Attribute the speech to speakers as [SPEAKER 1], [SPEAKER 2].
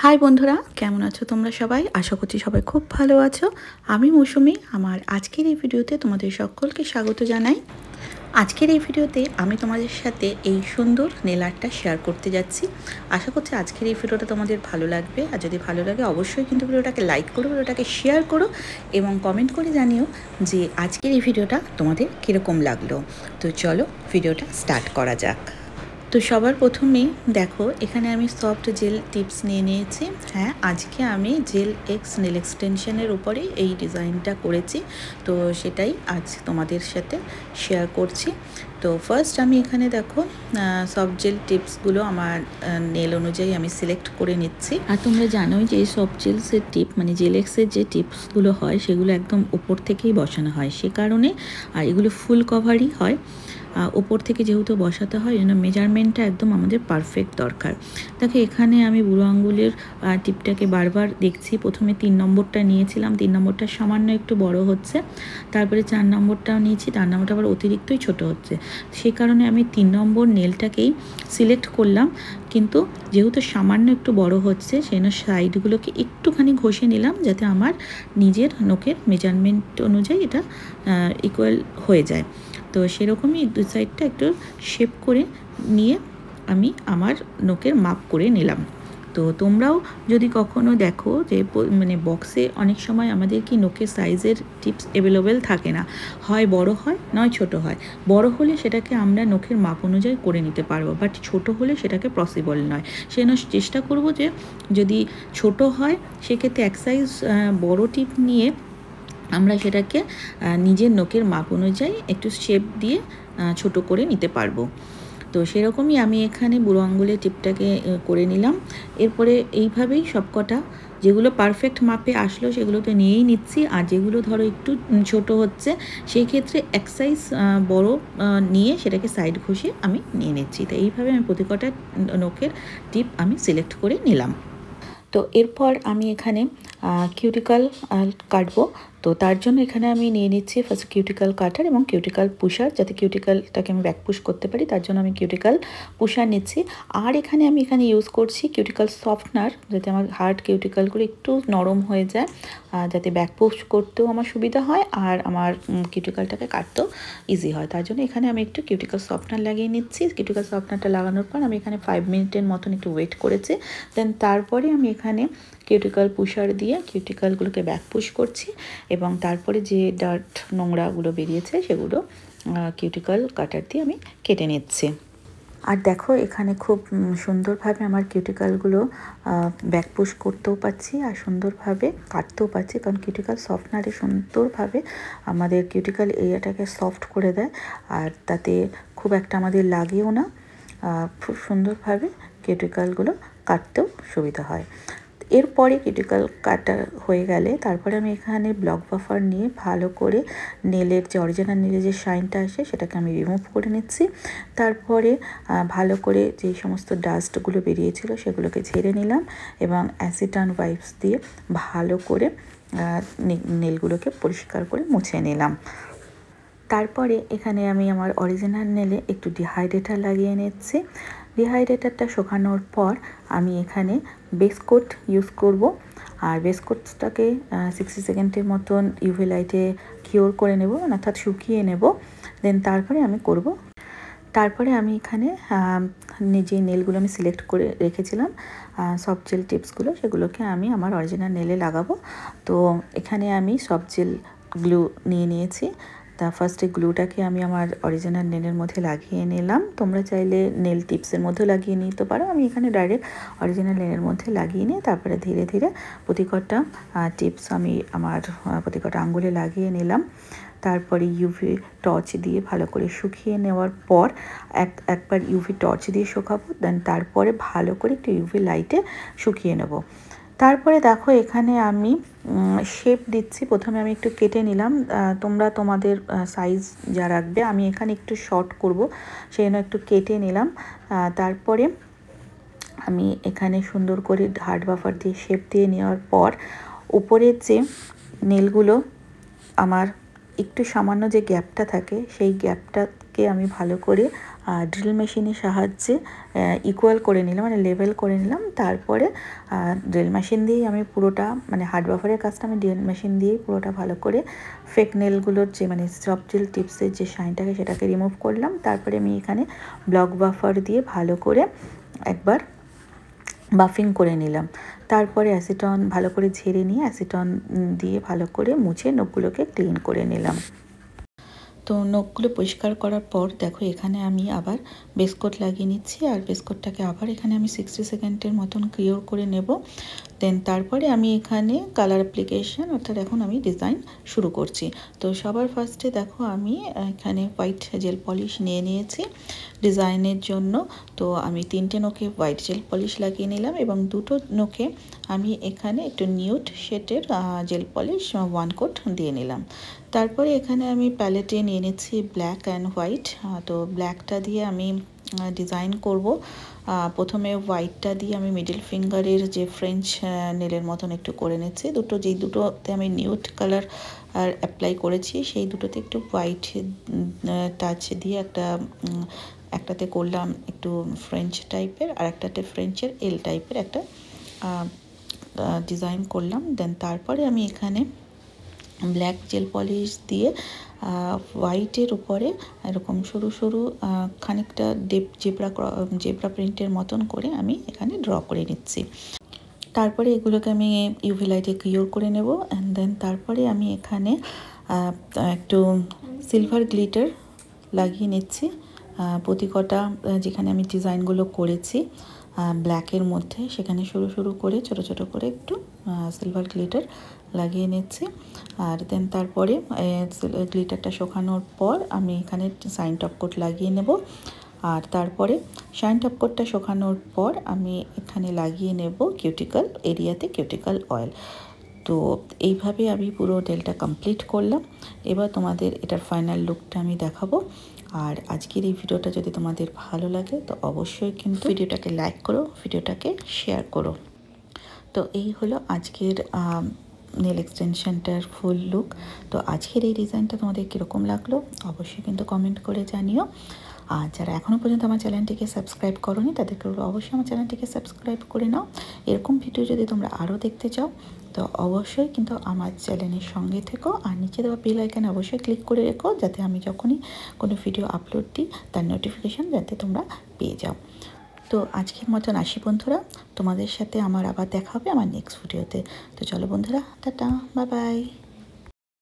[SPEAKER 1] High বন্ধুরা, কেমন আছো তোমরা সবাই? আশা করছি সবাই খুব ভালো আছো। আমি মৌসুমি। আমার আজকের এই ভিডিওতে তোমাদের সকলকে স্বাগত জানাই। আজকের এই ভিডিওতে আমি তোমাদের সাথে এই সুন্দর নেল আর্টটা শেয়ার করতে যাচ্ছি। আশা করছি আজকের এই ভিডিওটা তোমাদের ভালো লাগবে। আর যদি ভালো লাগে অবশ্যই কিন্তু ভিডিওটাকে লাইক করো, ভিডিওটাকে শেয়ার করো এবং কমেন্ট করে জানিও যে আজকের এই ভিডিওটা তোমাদের কীরকম লাগলো। তো চলো ভিডিওটা স্টার্ট করা যাক। তো সবার প্রথমেই দেখো, এখানে আমি সফট জেল টিপস নিয়ে নিয়েছি। হ্যাঁ, আজকে আমি জেল এক্স নেল এক্সটেনশনের উপরে এই ডিজাইনটা করেছি, তো সেটাই আজ তোমাদের সাথে শেয়ার করছি। তো ফার্স্ট আমি এখানে দেখো সফট জেল টিপসগুলো আমার নেল অনুযায়ী আমি সিলেক্ট করে নিচ্ছি। আর তোমরা জানোই যে এই সফট জেলসের টিপ মানে জেল এক্সের যে টিপসগুলো হয় সেগুলো একদম উপর থেকেই বসানো হয়, সে কারণে আর এগুলো ফুল কভারই হয়। ওপর থেকে যেহেতু বসাতে হয়, এই জন্য মেজারমেন্টটা একদম আমাদের পারফেক্ট দরকার। দেখো, এখানে আমি বুড়ো আঙ্গুলের টিপটাকে বারবার দেখছি। প্রথমে 3 নম্বরটা নিয়েছিলাম, 3 নম্বরটা সামান্য একটু বড় হচ্ছে। তারপরে 4 নম্বরটাও নিয়েছি, 4 নম্বরটা আবার অতিরিক্তই ছোট হচ্ছে। সেই কারণে আমি 3 নম্বর নেলটাকেই সিলেক্ট করলাম, কিন্তু যেহেতু সামান্য একটু বড় হচ্ছে সেই জন্য সাইডগুলোকে একটুখানি ঘষে নিলাম, যাতে আমার নিজের নখের মেজারমেন্ট অনুযায়ী এটা ইকুয়াল হয়ে যায়। তো সেরকমই দু সাইডটা একটু শেপ করে নিয়ে আমি আমার নখের মাপ করে নিলাম। তো তোমরাও যদি কখনো দেখো যে মানে বক্সে অনেক সময় আমাদের কি নখের সাইজের টিপস অ্যাভেলেবেল থাকে না, হয় বড় হয় নয় ছোট হয়। বড় হলে সেটাকে আমরা নখের মাপ অনুযায়ী করে নিতে পারবো, বাট ছোট হলে সেটাকে পসিবল নয়। সেজন্য চেষ্টা করব যে যদি ছোট হয় সেক্ষেত্রে এক সাইজ বড় টিপ নিয়ে আমরা সেটাকে নিজের নখের মাপ অনুযায়ী একটু শেপ দিয়ে ছোট করে নিতে পারবো। তো সেরকমই আমি এখানে বুড়ো আঙ্গুলের টিপটাকে করে নিলাম। এরপরে এইভাবেই সবকটা যেগুলো পারফেক্ট মাপে আসলো সেগুলো তো নিয়েই নিচ্ছি, আর যেগুলো ধরো একটু ছোট হচ্ছে সেই ক্ষেত্রে এক সাইজ বড় নিয়ে সেটাকে সাইড ঘষে আমি নিয়ে নিচ্ছি। তো এইভাবে আমি প্রতিকটা নখের টিপ আমি সিলেক্ট করে নিলাম। তো এরপর আমি এখানে কিউটিক্যাল কাটবো। তো তার জন্য এখানে আমি নিয়ে নিচ্ছি ফার্স্ট কিউটিক্যাল কাটার এবং কিউটিক্যাল পুশার, যাতে কিউটিক্যালটাকে আমি ব্যাক পুশ করতে পারি, তার জন্য আমি কিউটিক্যাল পুশার নিচ্ছি। আর এখানে আমি ইউজ করছি কিউটিক্যাল সফটনার, যাতে আমার হার্ড কিউটিক্যালগুলো একটু নরম হয়ে যায়, যাতে ব্যাক পুশ করতেও আমার সুবিধা হয় আর আমার কিউটিক্যালটাকে কাটতেও ইজি হয়। তার জন্য এখানে আমি একটু কিউটিক্যাল সফটনার লাগিয়ে নিচ্ছি। কিউটিক্যাল সফটনারটা লাগানোর পর আমি এখানে 5 মিনিটের মতন একটু ওয়েট করেছি। দেন তারপরে আমি এখানে কিউটিক্যাল পুশার দিয়ে কিউটিক্যালগুলোকে ব্যাক পুশ করছি এবং তারপরে যে ডার্ট নোংরাগুলো বেরিয়েছে সেগুলো কিউটিক্যাল কাটার দিয়ে আমি কেটে নিচ্ছি। আর দেখো, এখানে খুব সুন্দরভাবে আমার কিউটিক্যালগুলো ব্যাক পুশ করতেও পারছি আর সুন্দরভাবে কাটতেও পারছি, কারণ কিউটিক্যাল সফটনারে সুন্দরভাবে আমাদের কিউটিক্যাল এরিয়াটাকে সফট করে দেয়, আর তাতে খুব একটা আমাদের লাগেও না। খুব সুন্দরভাবে কিউটিক্যালগুলো কাটতেও সুবিধা হয়। এরপরে কিউটিক্যাল কাটা হয়ে গেলে তারপরে আমি এখানে ব্লক বাফার নিয়ে ভালো করে নেলের যে অরিজিনাল নেলের যে শাইনটা আসে সেটাকে আমি রিমুভ করে নিচ্ছি। তারপরে ভালো করে যেই সমস্ত ডাস্টগুলো বেরিয়েছিল সেগুলোকে ঝেড়ে নিলাম এবং অ্যাসিটান ওয়াইপস দিয়ে ভালো করে নেলগুলোকে পরিষ্কার করে মুছে নিলাম। তারপরে এখানে আমি আমার অরিজিনাল নেলে একটু ডিহাইড্রেটার লাগিয়ে নিচ্ছি। ডিহাইড্রেটারটা শুকানোর পর আমি এখানে বেস কোট ইউজ করব, আর বেস কোটটাকে 60 সেকেন্ডের মতন ইউভি লাইটে কিওর করে নেব, অর্থাৎ শুকিয়ে নেব। দেন তারপরে আমি এখানে যে নেলগুলো আমি সিলেক্ট করে রেখেছিলাম সফট জেল টিপসগুলো, সেগুলোকে আমি আমার অরিজিনাল নেলে লাগাবো। তো এখানে আমি সফট জেল গ্লু নিয়ে নিয়েছি। তা ফার্স্টে গ্লুটাকে আমি আমার অরিজিনাল নেলের মধ্যে লাগিয়ে নিলাম। তোমরা চাইলে নেল টিপসের মধ্যেও লাগিয়ে নিতে পারো। আমি এখানে ডাইরেক্ট অরিজিনাল নেলের মধ্যে লাগিয়ে নিয়ে তারপরে ধীরে ধীরে প্রতিকটা টিপস আমি আমার প্রতিকটা আঙ্গুলে লাগিয়ে নিলাম। তারপরে ইউভি টর্চ দিয়ে ভালো করে শুকিয়ে নেওয়ার পর একবার ইউভি টর্চ দিয়ে শুকাবো, দেন তারপরে ভালো করে একটু ইউভি লাইটে শুকিয়ে নেব। তারপরে দেখো, এখানে আমি শেপ দিচ্ছি। প্রথমে আমি একটু কেটে নিলাম, তোমরা তোমাদের সাইজ যা রাখবে। আমি এখানে একটু শর্ট করব, সেই জন্য একটু কেটে নিলাম। তারপরে আমি এখানে সুন্দর করে হার্ড বাফার দিয়ে শেপ দিয়ে নেওয়ার পর উপরের যে নেলগুলো আমার একটু সামান্য যে গ্যাপটা থাকে সেই গ্যাপটাকে আমি ভালো করে ড্রিল মেশিনের সাহায্যে ইকুয়াল করে নিলাম, মানে লেভেল করে নিলাম। তারপরে ড্রিল মেশিন দিয়েই আমি পুরোটা, মানে হার্ড বাফারের কাজটা আমি ড্রিল মেশিন দিয়েই পুরোটা ভালো করে ফেক নেলগুলোর যে মানে সফট জেল টিপসের যে শাইনটাকে সেটাকে রিমুভ করলাম। তারপরে আমি এখানে ব্লক বাফার দিয়ে ভালো করে একবার বাফিং করে নিলাম। তারপরে অ্যাসিটন ভালো করে ঝেড়ে নিয়ে অ্যাসিটন দিয়ে ভালো করে মুছে নখগুলোকে ক্লিন করে নিলাম। তো নখগুলো পরিষ্কার করার পর দেখো এখানে আমি আবার বেসকোট লাগিয়ে নিচ্ছি, আর বেসকোটটাকে আবার এখানে আমি 60 সেকেন্ডের মতন কিওর করে নেব। দেন তারপরে আমি এখানে কালার অ্যাপ্লিকেশন, অর্থাৎ এখন আমি ডিজাইন শুরু করছি। তো সবার ফার্স্টে দেখো আমি এখানে হোয়াইট জেল পলিশ নিয়ে নিয়েছি ডিজাইনের জন্য। তো আমি 3টে নখে হোয়াইট জেল পলিশ লাগিয়ে নিলাম এবং 2টো নখে আমি এখানে একটু নিউড শেডের জেল পলিশ 1 কোট দিয়ে নিলাম। তারপরে এখানে আমি প্যালেটে নিয়ে নিচ্ছি ব্ল্যাক অ্যান্ড হোয়াইট। তো ব্ল্যাকটা দিয়ে আমি ডিজাইন করব। প্রথমে হোয়াইটটা দিয়ে আমি মিডল ফিঙ্গারের যে ফ্রেঞ্চ নেলের মতন একটু করে নিচ্ছি। যেই দুটোতে আমি নিউড কালার আর অ্যাপ্লাই করেছি সেই দুটোতে একটু হোয়াইট টাচ দিয়ে একটাতে করলাম একটু ফ্রেঞ্চ টাইপের, আর একটাতে ফ্রেঞ্চের এল টাইপের একটা ডিজাইন করলাম। দেন তারপরে আমি এখানে ব্ল্যাক জেল পলিশ দিয়ে হোয়াইটের উপরে এরকম সরু সরু খানিকটা জেব্রা প্রিন্টের মতন করে আমি এখানে ড্র করে নিচ্ছি। তারপরে এগুলোকে আমি ইউভি লাইটে কিওর করে নেব। অ্যান্ড দেন তারপরে আমি এখানে একটু সিলভার গ্লিটার লাগিয়ে নিচ্ছি প্রতিকটা যেখানে আমি ডিজাইনগুলো করেছি ব্ল্যাকের মধ্যে, সেখানে সরু সরু করে ছোট ছোট করে একটু সিলভার গ্লিটার লাগিয়ে নিচ্ছি। আর দেন তারপরে গ্লিটারটা শুকানোর পর আমি এখানে শাইন টপ কোট লাগিয়ে নেব। আর তারপরে শাইন টপ কোটটা শুকানোর পর আমি এখানে লাগিয়ে নেব কিউটিকল এরিয়াতে কিউটিকল অয়েল। তো এইভাবে আমি পুরো ডেলটা কমপ্লিট করলাম। এবার তোমাদের এটার ফাইনাল লুকটা আমি দেখাবো। আর আজকের এই ভিডিওটা যদি তোমাদের ভালো লাগে তো অবশ্যই কিন্তু ভিডিওটাকে লাইক করো, ভিডিওটাকে শেয়ার করো। তো এই হলো আজকের নেল এক্সটেনশনটার ফুল লুক। তো আজকের এই ডিজাইনটা তোমাদের কীরকম লাগলো অবশ্যই কিন্তু কমেন্ট করে জানিও। আর যারা এখনও পর্যন্ত আমার চ্যানেলটিকে সাবস্ক্রাইব করোনি তাদেরকে অবশ্যই আমার চ্যানেলটিকে সাবস্ক্রাইব করে নাও। এরকম ভিডিও যদি তোমরা আরও দেখতে চাও তো অবশ্যই কিন্তু আমার চ্যানেলের সঙ্গে থেকো, আর নিচে দেওয়া বেল আইকনে অবশ্যই ক্লিক করে রেখো যাতে আমি যখনই কোনো ভিডিও আপলোড দিই তার নোটিফিকেশান যাতে তোমরা পেয়ে যাও। তো আজকের মতন আসি বন্ধুরা, তোমাদের সাথে আমার আবার দেখা হবে আমার নেক্সট ভিডিওতে। তো চলো বন্ধুরা, টাটা, বাই বাই।